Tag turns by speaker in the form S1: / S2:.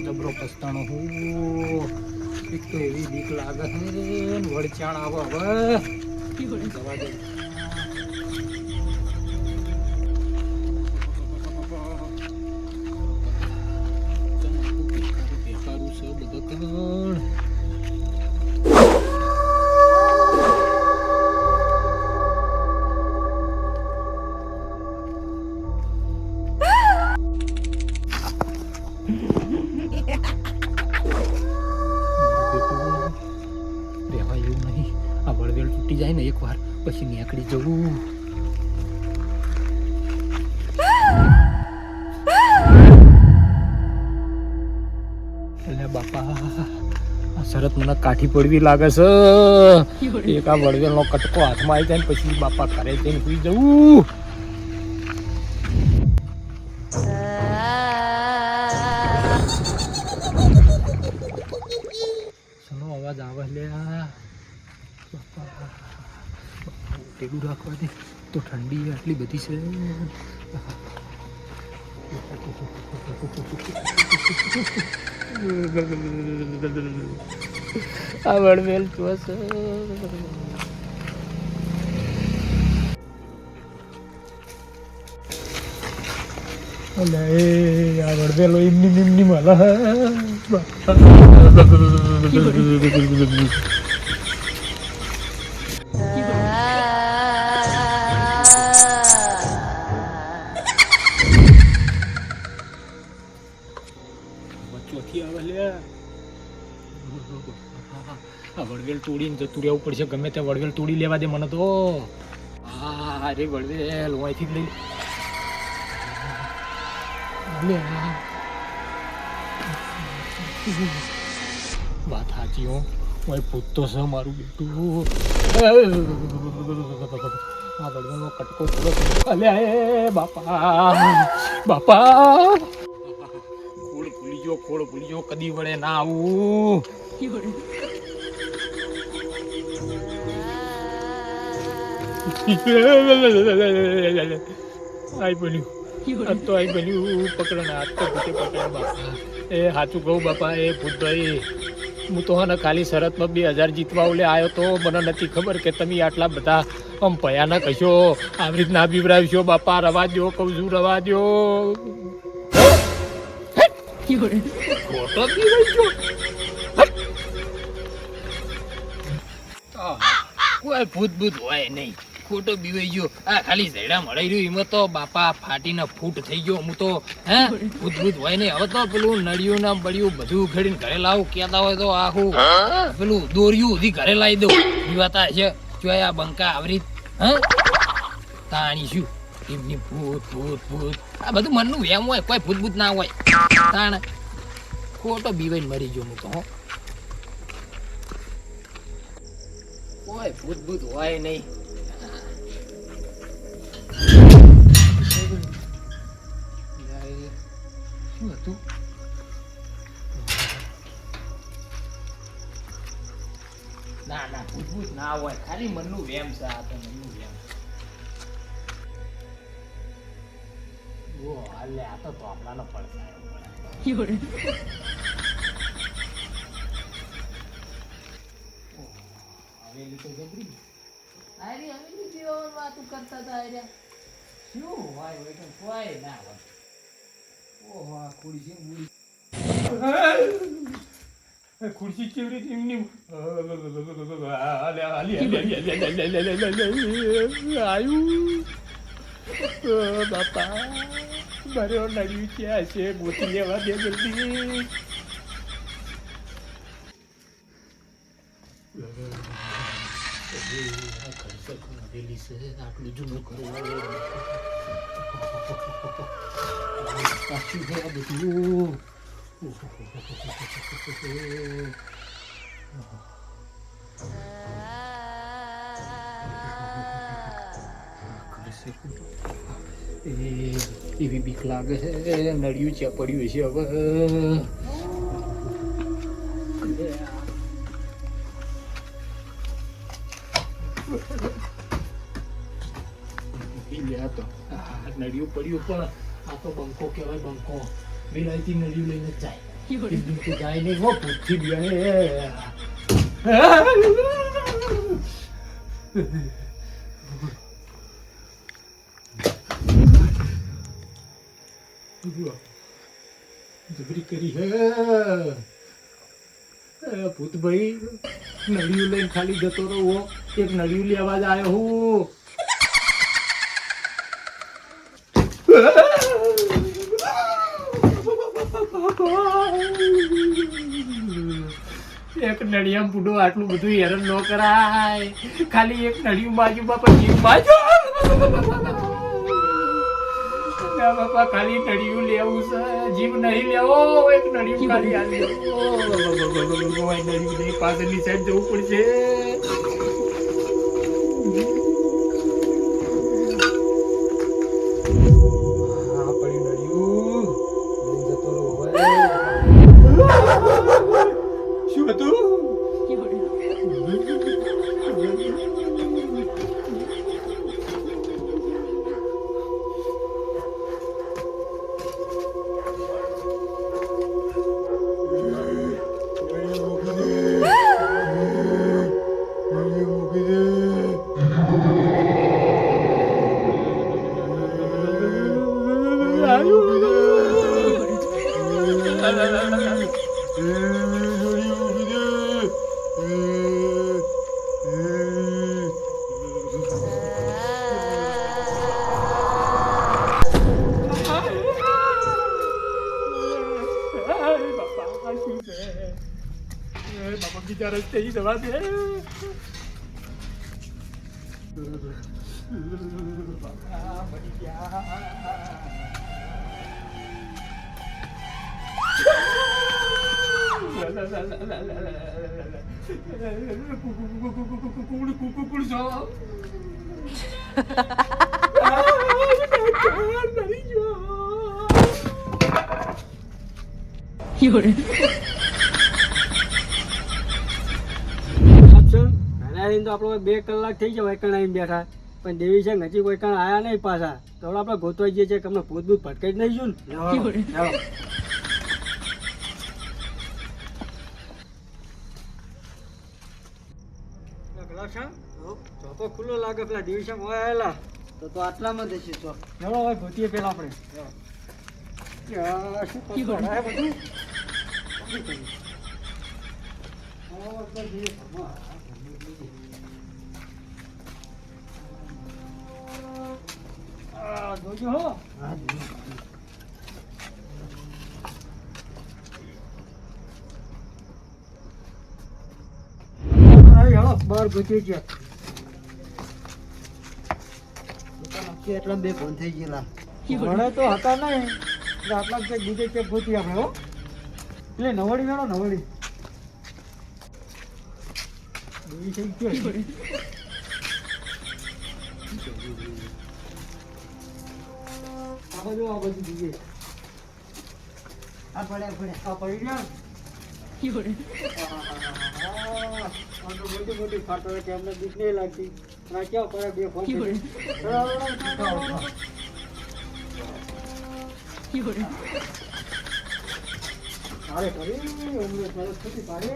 S1: જબરો પસ્તાણો હું એક તો એવી બીક લાગે છે વળચાણ આવો હવે જવા દે. બેકારું છે બધું. રહેવા એવું નહીં. આ વળવેલ તૂટી જાય ને એક વાર પછી નીકળી જવું. એટલે બાપા આ શરત મને કાઠી પડવી લાગે છે. એક આ વળવેલનો કટકો હાથમાં આવી જાય ને પછી બાપા ઘરે જઈને સુઈ જવું. અવાજ આવે લ્યા બાપા. ટેગું રાખવા દે તો ઠંડી આટલી બધી છે. આ વળવેલ ચોસ આ વળવેલો એમની નિમની માલા વળવેલ તોડીને જતું રહેવું પડશે. ગમે ત્યાં વળવેલ તોડી લેવા દે મને તો. હા અરે વળવેલ અહીંથી જ લઈ વાત સાચી હો. હું પૂછતો છે મારું બેટું. આ વળવેલનો કટકો થોડો અલે બાપા બાપા. ખોળ ભૂલી ગયો કદી વળે ના આવું. આઈ બન્યું આ તો આઈ બન્યું. પકડો ને હાથ તો ભૂતે પકડે બાપા. એ સાચું કહું બાપા એ ભૂતભાઈ હું તો હા ને ખાલી શરતમાં 2000 જીતવા ઓલે આવ્યો તો. મને નથી ખબર કે તમે આટલા બધા આમ ભયાનક હશો. આવી રીતના બીવરાવશો બાપા. રવા દો કહું છું રવા દો. ખોટો બીવાઈ ગયો. કોઈ ભૂત ભૂત હોય નહીં. ખોટો બીવાઈ ગયો. આ ખાલી ઝેડા મળી રહ્યું એમાં તો બાપા ફાટીને ફૂટ થઈ ગયો. હું તો હે ભૂત ભૂત હોય નહીં. હવે તો પેલું નળિયું ના બળિયું બધું ઉખેડીને ઘરે લાવું કહેતા હોય તો આખું પેલું દોર્યું સુધી ઘરે લાવી દઉં. જીવાતા છે જોયા બંકા આવરી હા તાણી શું એમની ભૂત ભૂત ભૂત આ બધું મનનું વેમ હોય. કોઈ ભૂત ભૂત ના હોય. તાણ ખોટો બીવાઈને મરી ગયો હું તો. કોઈ ભૂત ભૂત હોય નહીં. શું હતું? ના ના ભૂત ભૂત ના હોય. ખાલી મનનું વેમ છે. આ તો મનનું વેમ. ઓ હાલે આ તો તોપલાનો પડતા હવેલી તો જબરી. આરી હવેલી જેવો વાતું કરતા હતા. આર્યા શું હોય હોય તો કોઈ ના હોય. ઓહો આ ખુરશી બુડી ખુરશી કેવી રીતે એમની આવ્યું બાપા. મારે નડ્યું ક્યાં છે? ગોતી લેવા દે જલ્દી. આટલું જૂનું કરવું બધું. એવી બીક લાગે છે, નળિયું ચ્યાં પડ્યું છે હવે. તો નળિયું પડ્યું પણ આ તો બંકો કહેવાય, બંકો વિલાયતી નળિયું લઈને જ જાય. જાય નહીં હો, ભૂતથી બી જબરી કરી હે ભૂતભાઈ. નળિયું લઈને ખાલી જતો રહો, એક નળિયું લેવા જ આવ્યો હું. એક નળિયા બુડો આટલું બધું હેરાન ન કરાય. ખાલી એક નળિયું બાજુમાં પછી બાજુ બાપા ખાલી નળિયું લેવું છે, જીવ નહીં લેવો. એક નળિયું ખાલી આ લેવું. નળિયું નહીં, પાછળની સાઈડ જવું પડશે. શું હતું? બાપા બીજા રસ્તે જવા દે. બાપા મરી ગયા.
S2: તો આપણે 2 કલાક થઈ જાય કણ આવીને બેઠા, પણ દેવી છે હજી કોઈ કણ આયા નહીં પાછા. તો આપણે ગોતવા જઈએ છીએ કે અમને ભૂત ભૂત ભટકાઈ જ નહીં જોયું. ચોપો ખુલ્લો લાગે, પેલા ડિવિઝન હોય આવેલા તો આટલામાં જશે. તો ચલો હવે ગોતીએ પેલા આપણે. શું બધું જોજો હો. બાર ગોતી ગયા એટલા 2 ફોન થઈ ગયેલા. ભણે તો હતા નહીં, આટલા જ બીજે ચેક ગોતી આપણે. હો એટલે નવડી વેણો નવડી થઈ ગયો. આ બાજુ બીજે આ પડ્યા આ પડી ગયા. મોટી મોટી ફાટો કે અમને બીક નહીં લાગતી. ક્યાં પડે 2 ફોન. અરે કરી અમને સરસ થતી પાડે.